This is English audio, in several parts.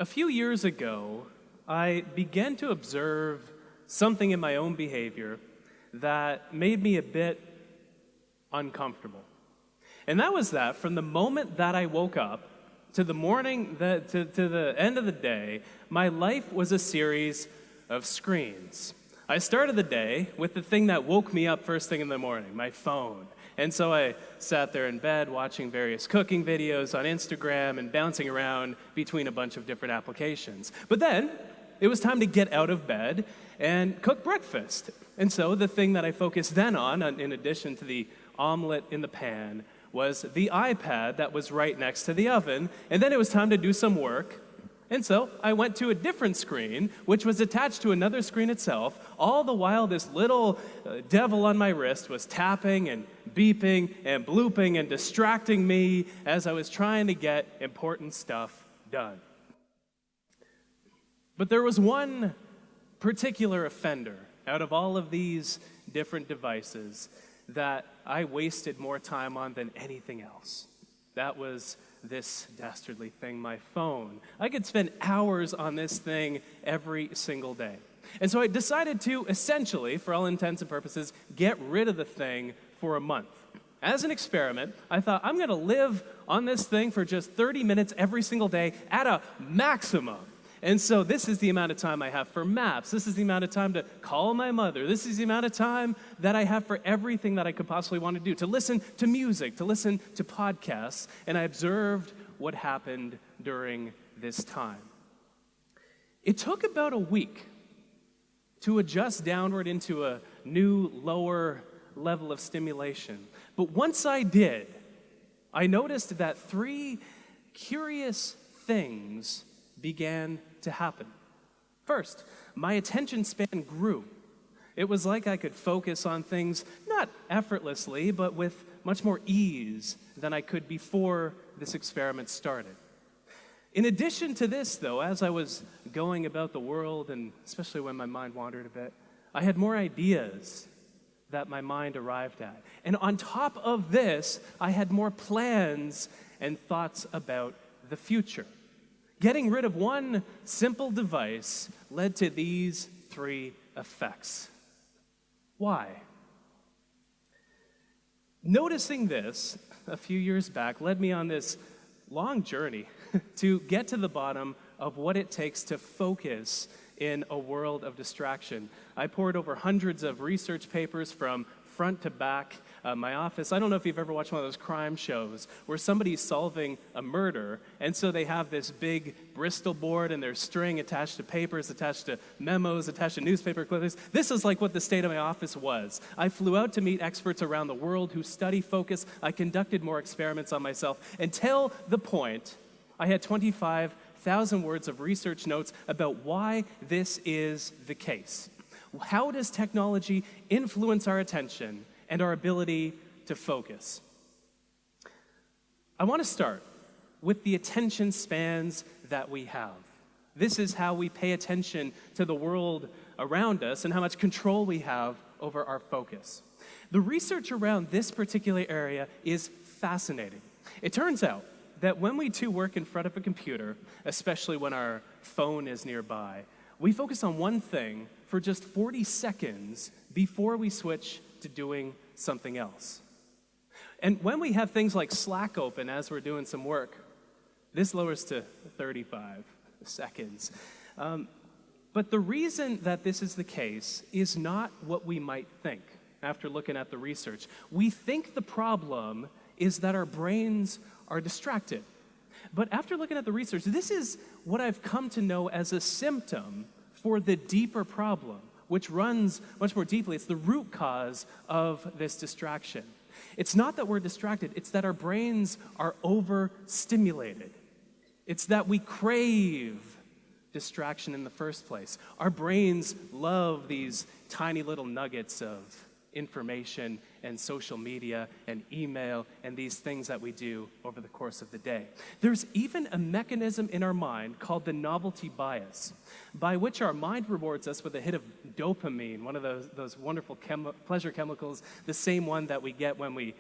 A few years ago, I began to observe something in my own behavior that made me a bit uncomfortable. And that was that from the moment that I woke up to the morning, to the end of the day, my life was a series of screens. I started the day with the thing that woke me up first thing in the morning, my phone. And so I sat there in bed watching various cooking videos on Instagram and bouncing around between a bunch of different applications. But then it was time to get out of bed and cook breakfast. And so the thing that I focused then on, in addition to the omelet in the pan, was the iPad that was right next to the oven. And then it was time to do some work. And so I went to a different screen, which was attached to another screen itself, all the while this little devil on my wrist was tapping and beeping and blooping and distracting me as I was trying to get important stuff done. But there was one particular offender out of all of these different devices that I wasted more time on than anything else. That was this dastardly thing, my phone. I could spend hours on this thing every single day. And so I decided to essentially, for all intents and purposes, get rid of the thing for a month. As an experiment, I thought I'm going to live on this thing for just 30 minutes every single day at a maximum. And so this is the amount of time I have for maps. This is the amount of time to call my mother. This is the amount of time that I have for everything that I could possibly want to do, to listen to music, to listen to podcasts. And I observed what happened during this time. It took about a week to adjust downward into a new, lower level of stimulation. But once I did, I noticed that three curious things began to happen. First, my attention span grew. It was like I could focus on things not effortlessly, but with much more ease than I could before this experiment started. In addition to this, though, as I was going about the world, and especially when my mind wandered a bit, I had more ideas that my mind arrived at. And on top of this, I had more plans and thoughts about the future. Getting rid of one simple device led to these three effects. Why? Noticing this a few years back led me on this long journey to get to the bottom of what it takes to focus in a world of distraction. I poured over hundreds of research papers from front to back. My office, I don't know if you've ever watched one of those crime shows where somebody's solving a murder, and so they have this big Bristol board and there's string attached to papers, attached to memos, attached to newspaper clippings. This is like what the state of my office was. I flew out to meet experts around the world who study focus. I conducted more experiments on myself until the point I had 25,000 words of research notes about why this is the case. How does technology influence our attention and our ability to focus? I want to start with the attention spans that we have. This is how we pay attention to the world around us and how much control we have over our focus. The research around this particular area is fascinating. It turns out that when we do work in front of a computer, especially when our phone is nearby, we focus on one thing for just 40 seconds before we switch to doing something else. And when we have things like Slack open as we're doing some work, this lowers to 35 seconds. But the reason that this is the case is not what we might think after looking at the research. We think the problem is that our brains are distracted. But after looking at the research, this is what I've come to know as a symptom for the deeper problem, which runs much more deeply. It's the root cause of this distraction. It's not that we're distracted, it's that our brains are overstimulated. It's that we crave distraction in the first place. Our brains love these tiny little nuggets of information and social media and email and these things that we do over the course of the day. There's even a mechanism in our mind called the novelty bias, by which our mind rewards us with a hit of dopamine, one of those wonderful pleasure chemicals, the same one that we get when we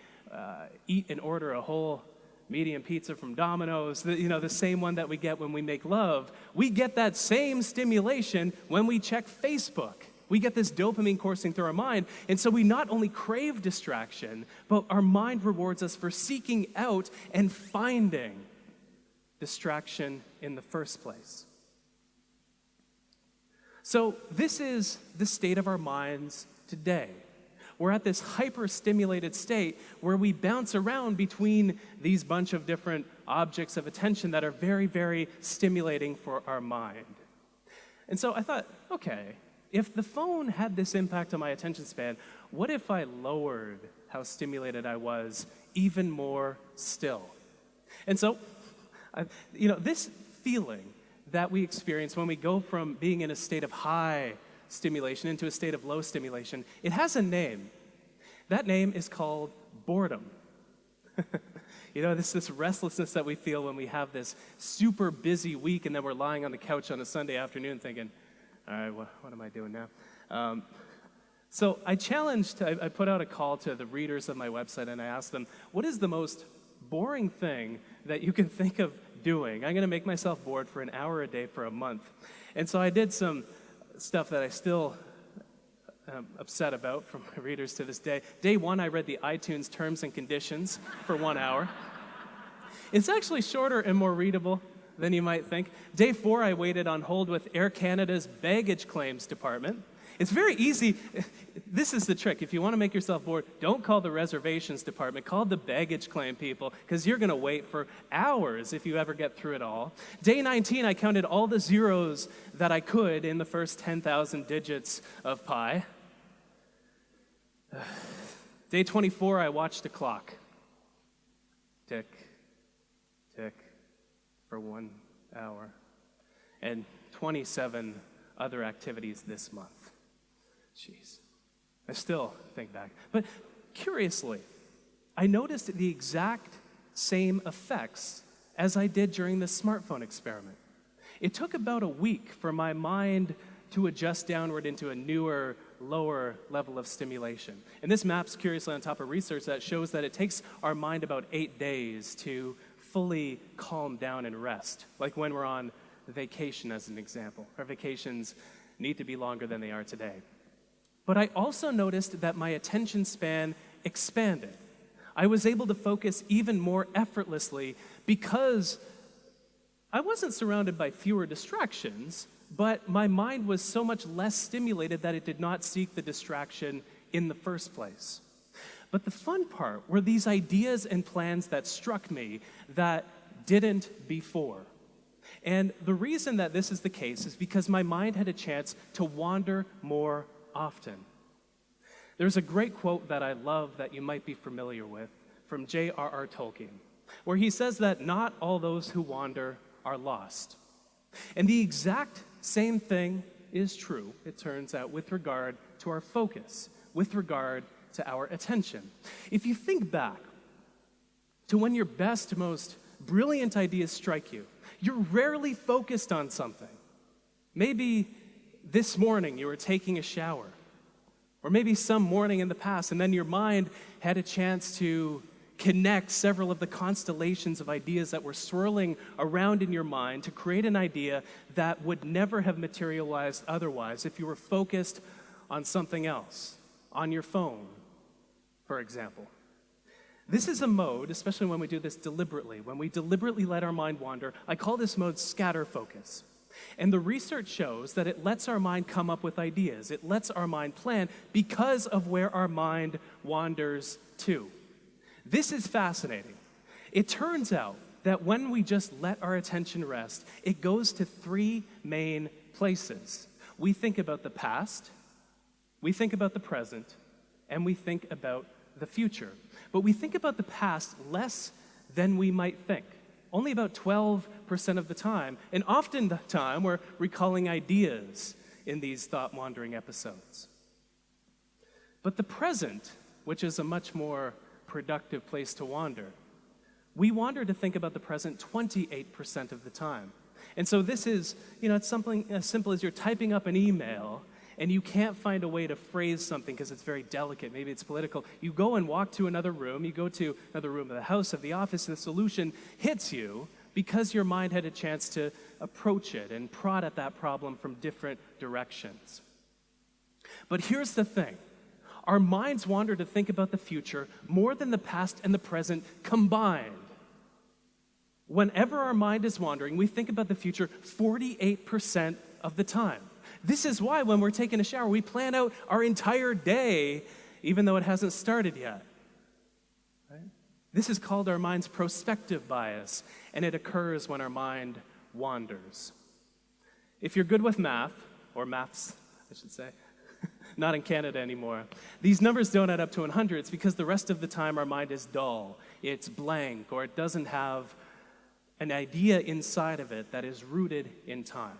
eat and order a whole medium pizza from Domino's, the same one that we get when we make love, we get that same stimulation when we check Facebook. We get this dopamine coursing through our mind, and so we not only crave distraction, but our mind rewards us for seeking out and finding distraction in the first place. So this is the state of our minds today. We're at this hyper-stimulated state where we bounce around between these bunch of different objects of attention that are very, very stimulating for our mind. And so I thought, okay, if the phone had this impact on my attention span, what if I lowered how stimulated I was even more still? And so, this feeling that we experience when we go from being in a state of high stimulation into a state of low stimulation, it has a name. That name is called boredom. This restlessness that we feel when we have this super busy week and then we're lying on the couch on a Sunday afternoon thinking, all right, what am I doing now? So I put out a call to the readers of my website and I asked them, what is the most boring thing that you can think of doing? I'm going to make myself bored for an hour a day for a month. And so I did some stuff that I still am upset about from my readers to this day. Day one, I read the iTunes terms and conditions for 1 hour. It's actually shorter and more readable than you might think. Day 4, I waited on hold with Air Canada's baggage claims department. It's very easy. This is the trick. If you want to make yourself bored, don't call the reservations department. Call the baggage claim people, because you're going to wait for hours if you ever get through it all. Day 19, I counted all the zeros that I could in the first 10,000 digits of pi. Day 24, I watched the clock. Tick, tick, for 1 hour. And 27 other activities this month. Jeez. I still think back. But curiously, I noticed the exact same effects as I did during the smartphone experiment. It took about a week for my mind to adjust downward into a newer, lower level of stimulation. And this maps curiously on top of research that shows that it takes our mind about 8 days to fully calm down and rest, like when we're on vacation as an example. Our vacations need to be longer than they are today. But I also noticed that my attention span expanded. I was able to focus even more effortlessly because I wasn't surrounded by fewer distractions, but my mind was so much less stimulated that it did not seek the distraction in the first place. But the fun part were these ideas and plans that struck me that didn't before. And the reason that this is the case is because my mind had a chance to wander more often. There's a great quote that I love that you might be familiar with from J.R.R. Tolkien, where he says that not all those who wander are lost. And the exact same thing is true, it turns out, with regard to our focus, with regard to our attention. If you think back to when your best, most brilliant ideas strike you, you're rarely focused on something. Maybe this morning you were taking a shower, or maybe some morning in the past, and then your mind had a chance to connect several of the constellations of ideas that were swirling around in your mind to create an idea that would never have materialized otherwise if you were focused on something else, on your phone, for example. This is a mode, especially when we do this deliberately, when we deliberately let our mind wander. I call this mode scatter focus. And the research shows that it lets our mind come up with ideas. It lets our mind plan because of where our mind wanders to. This is fascinating. It turns out that when we just let our attention rest, it goes to 3 main places. We think about the past, we think about the present, and we think about the future. But we think about the past less than we might think. Only about 12% of the time, and often the time we're recalling ideas in these thought-wandering episodes. But the present, which is a much more productive place to wander, we wander to think about the present 28% of the time. And so this is, it's something as simple as you're typing up an email, and you can't find a way to phrase something because it's very delicate, maybe it's political, you go and walk to another room, you go to another room of the house, of the office, and the solution hits you because your mind had a chance to approach it and prod at that problem from different directions. But here's the thing. Our minds wander to think about the future more than the past and the present combined. Whenever our mind is wandering, we think about the future 48% of the time. This is why when we're taking a shower, we plan out our entire day, even though it hasn't started yet. Right? This is called our mind's prospective bias, and it occurs when our mind wanders. If you're good with math, or maths, I should say, not in Canada anymore, these numbers don't add up to 100. It's because the rest of the time our mind is dull, it's blank, or it doesn't have an idea inside of it that is rooted in time.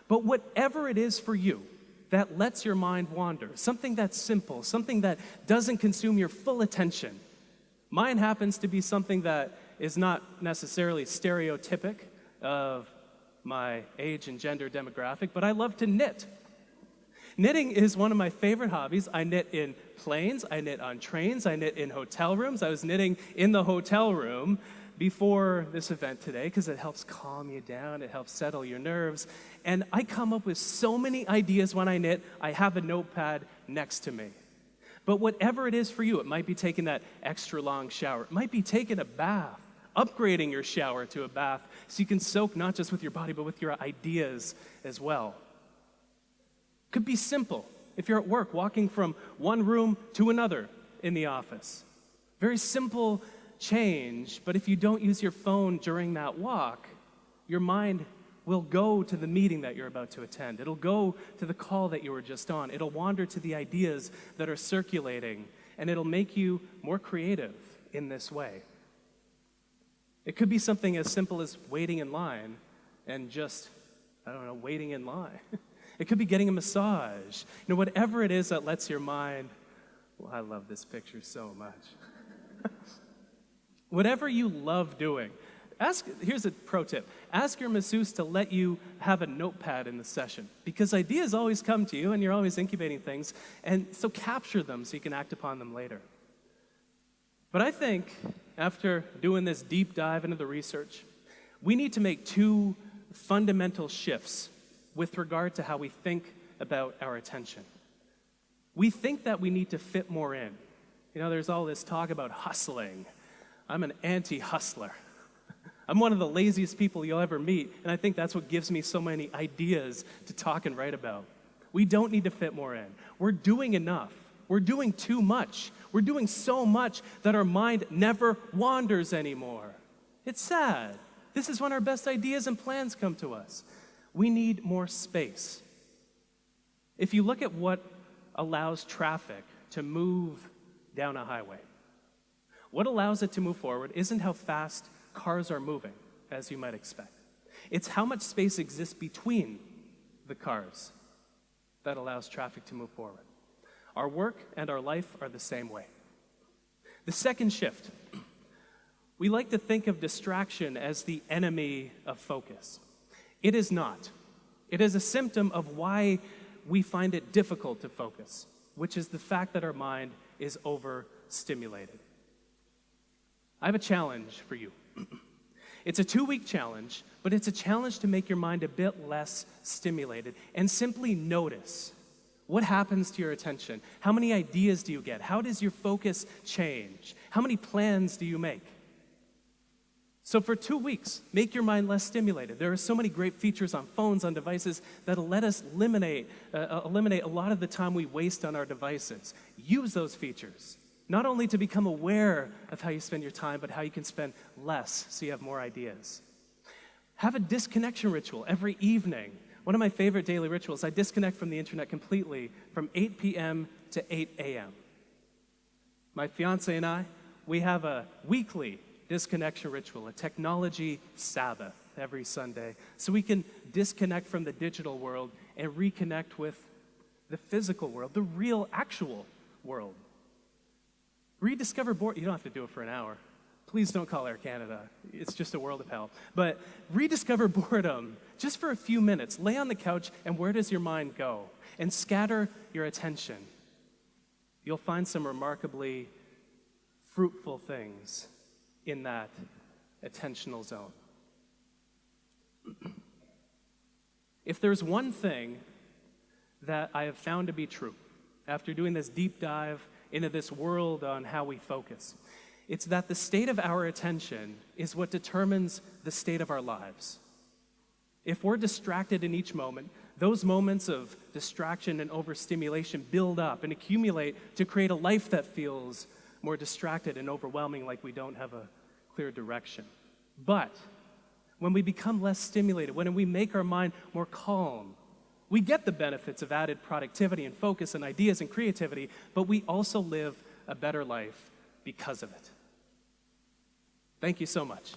But whatever it is for you that lets your mind wander, something that's simple, something that doesn't consume your full attention. Mine happens to be something that is not necessarily stereotypic of my age and gender demographic, but I love to knit. Knitting is one of my favorite hobbies. I knit in planes, I knit on trains, I knit in hotel rooms. I was knitting in the hotel room before this event today because it helps calm you down, it helps settle your nerves. And I come up with so many ideas when I knit. I have a notepad next to me. But whatever it is for you, it might be taking that extra long shower. It might be taking a bath, upgrading your shower to a bath so you can soak not just with your body but with your ideas as well. Could be simple. If you're at work, walking from one room to another in the office. Very simple change, but if you don't use your phone during that walk, your mind will go to the meeting that you're about to attend. It'll go to the call that you were just on. It'll wander to the ideas that are circulating, and it'll make you more creative in this way. It could be something as simple as waiting in line and just, waiting in line. It could be getting a massage. Whatever it is that lets your mind, I love this picture so much. Whatever you love doing, here's a pro tip. Ask your masseuse to let you have a notepad in the session because ideas always come to you and you're always incubating things, and so capture them so you can act upon them later. But I think after doing this deep dive into the research, we need to make two fundamental shifts with regard to how we think about our attention. We think that we need to fit more in. There's all this talk about hustling. I'm an anti-hustler. I'm one of the laziest people you'll ever meet, and I think that's what gives me so many ideas to talk and write about. We don't need to fit more in. We're doing enough. We're doing too much. We're doing so much that our mind never wanders anymore. It's sad. This is when our best ideas and plans come to us. We need more space. If you look at what allows traffic to move down a highway, what allows it to move forward isn't how fast cars are moving, as you might expect. It's how much space exists between the cars that allows traffic to move forward. Our work and our life are the same way. The second shift, we like to think of distraction as the enemy of focus. It is not. It is a symptom of why we find it difficult to focus, which is the fact that our mind is overstimulated. I have a challenge for you. It's a 2-week challenge, but it's a challenge to make your mind a bit less stimulated and simply notice what happens to your attention. How many ideas do you get? How does your focus change? How many plans do you make? So for 2 weeks, make your mind less stimulated. There are so many great features on phones, on devices, that'll let us eliminate a lot of the time we waste on our devices. Use those features. Not only to become aware of how you spend your time, but how you can spend less so you have more ideas. Have a disconnection ritual every evening. One of my favorite daily rituals, I disconnect from the internet completely from 8 p.m. to 8 a.m. My fiance and I, we have a weekly disconnection ritual, a technology Sabbath every Sunday, so we can disconnect from the digital world and reconnect with the physical world, the real, actual world. Rediscover boredom. You don't have to do it for an hour. Please don't call Air Canada. It's just a world of hell. But rediscover boredom just for a few minutes. Lay on the couch, and where does your mind go? and scatter your attention, you'll find some remarkably fruitful things in that attentional zone. If there's one thing that I have found to be true after doing this deep dive into this world on how we focus, it's that the state of our attention is what determines the state of our lives. If we're distracted in each moment, those moments of distraction and overstimulation build up and accumulate to create a life that feels more distracted and overwhelming, like we don't have a clear direction. But when we become less stimulated, when we make our mind more calm, we get the benefits of added productivity and focus and ideas and creativity, but we also live a better life because of it. Thank you so much.